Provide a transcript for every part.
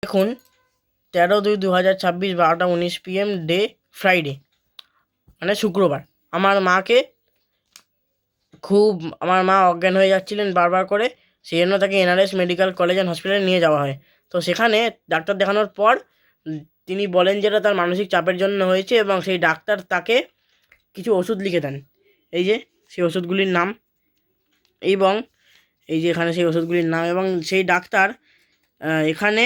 দেখুন 13/2/2026 12:19 PM day Friday মানে শুক্রবার। আমার মা অজ্ঞান হয়ে যাচ্ছিলেন বারবার করে, সেই জন্য তাকে NRS মেডিকেল কলেজ অ্যান্ড হসপিটালে নিয়ে যাওয়া হয়। তো সেখানে ডাক্তার দেখানোর পর তিনি বলেন যেটা তার মানসিক চাপের জন্য হয়েছে, এবং সেই ডাক্তার তাকে কিছু ওষুধ লিখে দেন। এই যে সেই ওষুধগুলির নাম, এবং এই যে এখানে সেই ওষুধগুলির নাম, এবং সেই ডাক্তার এখানে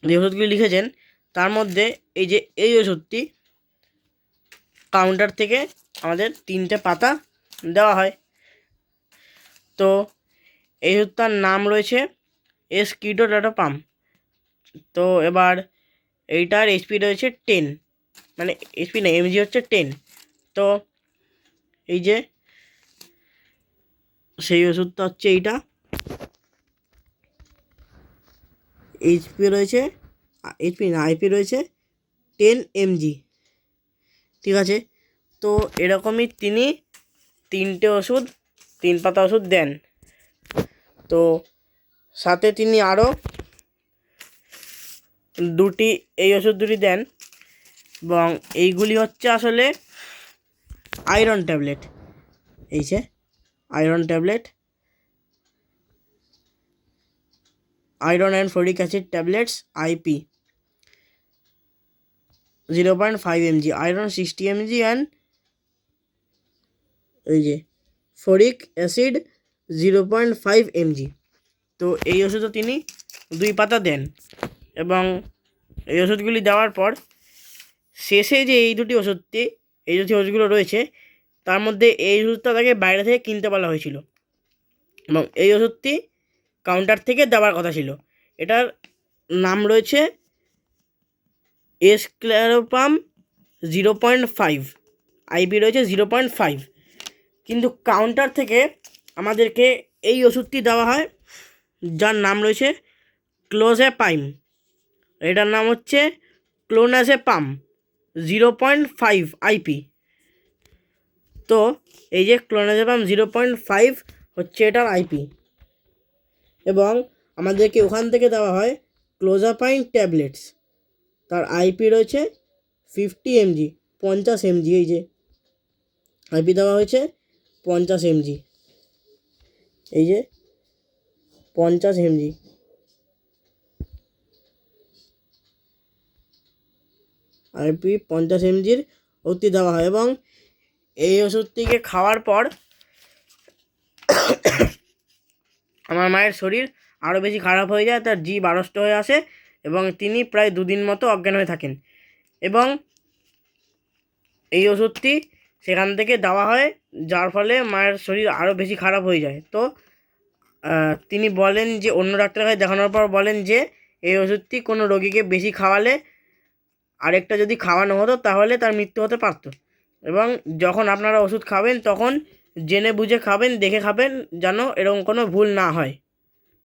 যে ওষুধগুলি লিখেছেন তার মধ্যে এই ওষুধটি কাউন্টার থেকে আমাদের 3টে পাতা দেওয়া হয়। তো এই ওষুধটার নাম রয়েছে এসকিডোটাপাম। তো এবার এইটার HP রয়েছে 10, মানে HP না, MG হচ্ছে 10। তো এই যে সেই ওষুধটা হচ্ছে এইটা, IP রয়েছে 10 mg, ঠিক আছে। তো এরকমই তিনি 3টে ওষুধ, 3 পাতা ওষুধ দেন। তো সাথে তিনি আরও এই ওষুধ দুটি দেন, এবং এইগুলি হচ্ছে আসলে আয়রন ট্যাবলেট। এই যে iron tablet, iron and folic acid tablets IP 0.5 mg, iron 60 mg, and এই যে ফলিক অ্যাসিড 0.5 mg। তো এই ওষুধও তিনি 2 পাতা দেন, এবং এই ওষুধগুলি দেওয়ার পর শেষে যে এই দুটি ওষুধগুলো রয়েছে, তার মধ্যে এই ওষুধটা তাকে বাইরে থেকে কিনতে বলা হয়েছিল, এবং এই ওষুধটি কাউন্টার থেকে দেওয়ার কথা ছিল। এটার নাম রয়েছে এসক্লেরোপাম 0.5, IP রয়েছে 0.5, কিন্তু কাউন্টার থেকে আমাদেরকে এই ওষুধটি দেওয়া হয় যার নাম রয়েছে ক্লোজাপাইম। এটার নাম হচ্ছে ক্লোনাজেপাম 0.5 IP। তো এই যে ক্লোনাজেপাম 0.5 হচ্ছে এটার IP, এবং আমাদেরকে ওখান থেকে দেওয়া হয় ক্লোজাপাইন ট্যাবলেটস, তার IP রয়েছে 50 mg, 50 mg। এই যে IP দেওয়া হয়েছে 50 mg, এই যে 50 mg। IP 50 mgর ওষুধটি দেওয়া হয়, এবং এই ওষুধটিকে খাওয়ার পর আমার মায়ের শরীর আরও বেশি খারাপ হয়ে যায়, তার জিভ আড়ষ্ট হয়ে আসে, এবং তিনি প্রায় 2 দিন মতো অজ্ঞান হয়ে থাকেন। এবং এই ওষুধটি সেখান থেকে দেওয়া হয়, যার ফলে মায়ের শরীর আরও বেশি খারাপ হয়ে যায়। তো তিনি বলেন যে, অন্য ডাক্তারের কাছে দেখানোর পর বলেন যে এই ওষুধটি কোনো রোগীকে বেশি খাওয়ালে, আরেকটা যদি খাওয়ানো হতো তাহলে তার মৃত্যু হতে পারত। এবং যখন আপনারা ওষুধ খাবেন তখন জেনে বুঝে খাবেন, দেখে খাবেন, যেন এরকম কোনো ভুল না হয়।